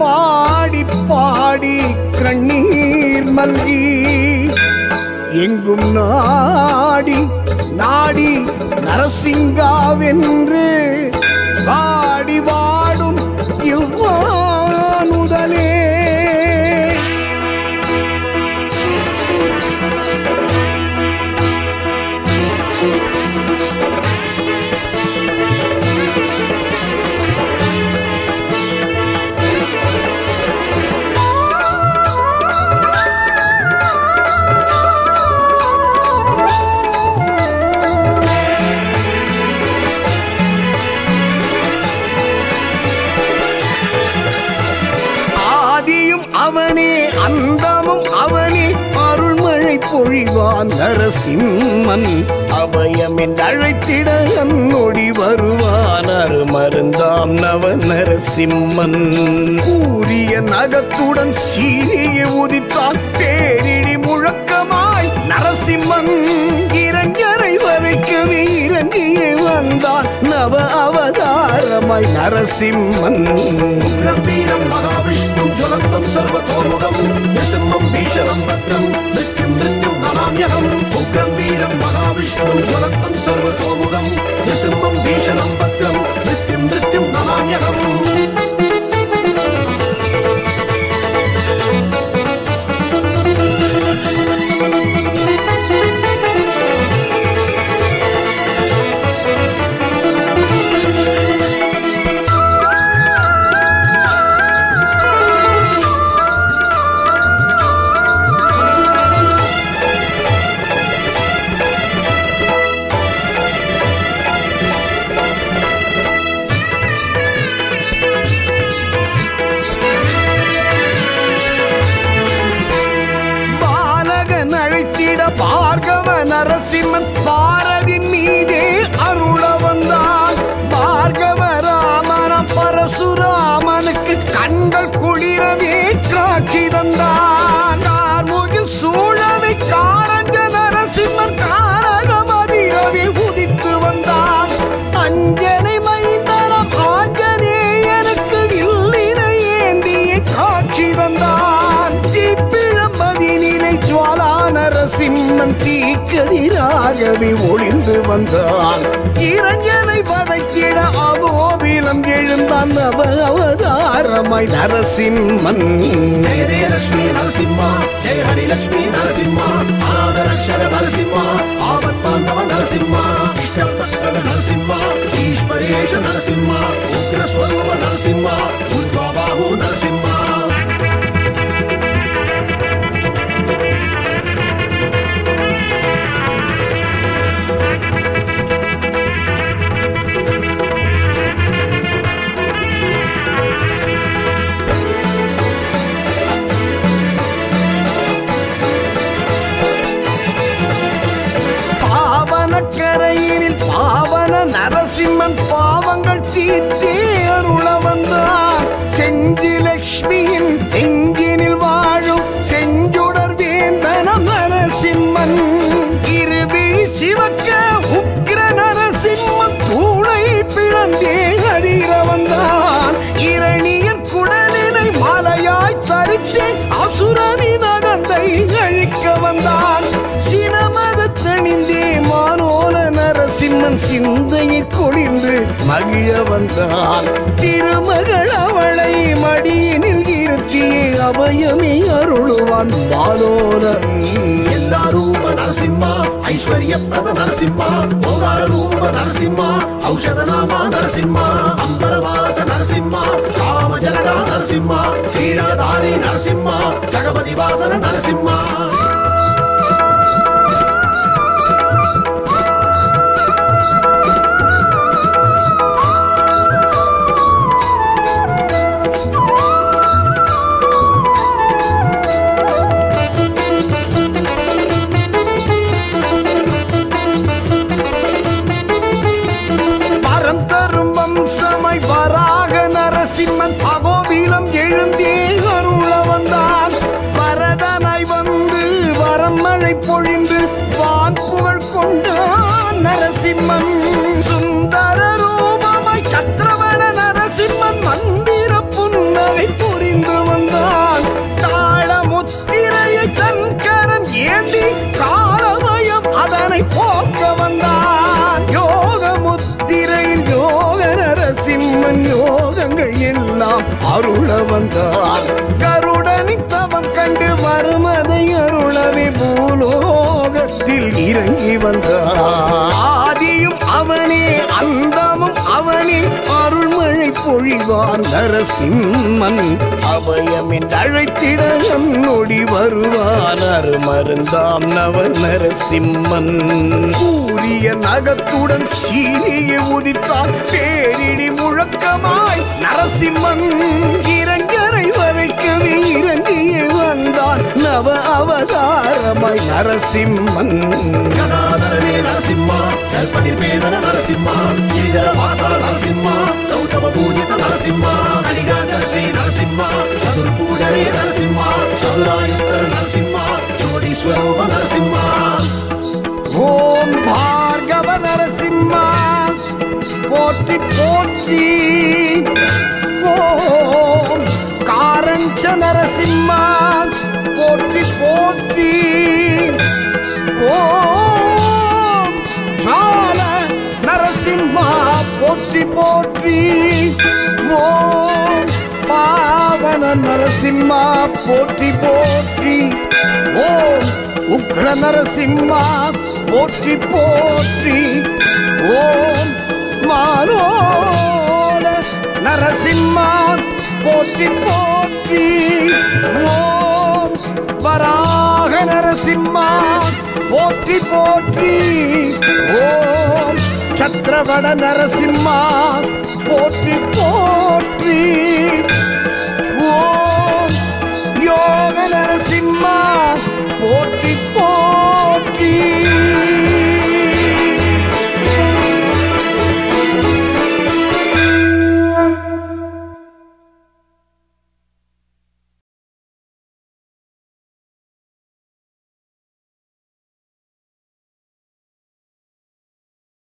பாடி பாடி கண்ணீர் மல்கி எங்கும் நாடி நாடி நரசிங்காவென்று வாடி வாடும் இவ்வானுதலே அவனே அந்தமும் அவனே அருள்மழை பொழிவான் நரசிம்மன் அபயமென் அழைத்திட நொடி வருவான் அருமருந்தாம் நவ நரசிம்மன் கூறிய நகத்துடன் சீரிய உதித்தான் பேரிடி முழக்கமாய் நரசிம்மன் இரண்டரை வதைக்கவே இறங்கியே வந்தான் நவ அவதாரமாய் நரசிம்மன் வீரம் மகாவிஷ்ணும் ஜலந்தம் சர்வதோமுகம் நிசிம்மம் பீஷணம் பத்ரம் நித்யம் நித்யம் நமாம்யகம் உக்ரம் வீரம் மகாவிஷ்ணும் ஜலந்தம் சர்வதோமுகம் நிசிம்மம் பீஷணம் பத்ரம் நித்யம் நித்யம் நமாம்யகம் பார்கவ நரசிம்மன் பாரதின் மீதே அருள வந்தான் பார்கவ ராமனம் பரசுராமனுக்கு கண்கள் குளிரவே காட்சி தந்தான் கார்முகில் சூழவை காரஞ்ச நரசிம்மன் காரகம் அதிரவே உதித்து வந்தான் அஞ்சனை மைந்தனம் ஆஞ்சநேயனுக்கு வில்லினை ஏந்திய காட்சி தந்தான் தீப்பிழம்பதினிலை ஜுவாலா நரசிம்மன் தீக்கதிராகவே ஒளிந்து வந்தான் இரஞ்சனை வதைத்திட அகோபிலம் எழுந்தான் நவ அவதாரமாய் நரசிம்மன் ஜெய ஜெய லட்சுமி நரசிம்மா ஜெய ஹரி லட்சுமி நரசிம்மா ஆதரக்ஷர நரசிம்மா ஆபத்தாண்டவ நரசிம்மா இஷ்டத்தக்கத நரசிம்மா ஈஸ்வரேஷ நரசிம்மா உக்ரஸ்வரூப நரசிம்மா உத்வாபாஹு நரசிம்மா கரையினில் பாவன நரசிம்மன் பாவங்கள் தீர்த்தே அருள வந்தான் செஞ்சி லட்சுமியின் நெஞ்சினில் வாழும் செஞ்சுடர் வேந்தனம் நரசிம்மன் இருவிழி சிவக்க உக்கிர நரசிம்மன் தூணை பிளந்தே அதிர வந்தான் இரணியன் குடலினை மலையாய் தரித்தே அசுரனின் அகந்தை அழிக்க வந்தான் சினமத தணிந்தே மானோல நரசிம்மன் சிந்தையை கொடிந்து மகிழ வந்தான் திருமகள் அவளை மடியினில் இருத்தியே அபயமே அருளுவான் மாலோலன் எல்லா ரூப நரசிம்மா ஐஸ்வர்ய பிரத நரசிம்மா ஓகார ரூப நரசிம்மா ஔஷத நாமா நரசிம்மா அம்பரவாச நரசிம்மா காமஜனகா நரசிம்மா தீரதாரி நரசிம்மா ஜகபதி வாசன நரசிம்மா வராக நரசிம்மன் அகோபிலம் எழுந்தே அருள வந்தான் வரதனாய் வந்து வரமழை பொழிந்து வான் புகழ் கொண்டான் நரசிம்மன் சுந்தர ரூபமாய் சத்ரவண நரசிம்மன் மந்திர புன்னகை புரிந்து பூதங்கள் எல்லாம் அருள வந்தார். கருடனின் தவம் கண்டு வருமதை அருளவே பூலோகத்தில் இறங்கி வந்தார். ஆதியும் அவனே அந்தமும் அவனே அருள்மழை பொழிவான் நரசிம்மன். அபயம் என்று அழைத்திட நொடி வருவான் அருமருந்தாம் நவ நரசிம்மன். கூறிய நகத்துடன் சீரிய உதித்தான் பேரிடி முழக்கமாய் நரசிம்மன். இரண்டரை வதைக்கவே இறங்கியே வந்தான் நவ அவதாரமாய் நரசிம்மன். கதாதரனே நரசிம்மா, கல்பனி பேதன நரசிம்மா, கிரிதர வாசா நரசிம்மா, கௌதம பூஜித நரசிம்மா, அடிகாச்சல ஸ்ரீ நரசிம்மா, சதுர்பூஜனே நரசிம்மா, சதுராயுத்தர நரசிம்மா, ஜோடி ஸ்வரூப நரசிம்மா. ஓம் பார்கவ நரசிம்மா போற்றி போற்றி. ஓம் காரஞ்ச நரசிம்மா போற்றி போற்றி. ஓம் ஜால நரசிம்மா போற்றி போற்றி. ஓம் பாவன நரசிம்மா போற்றி போற்றி. ஓம் உக்ர நரசிம்மா போற்றி போற்றி. ஓம் மானோல நரசிம்மா போற்றி போற்றி. ஓம் வராக நரசிம்மா போற்றி போற்றி. ஓம் சத்ரவட நரசிம்மா போற்றி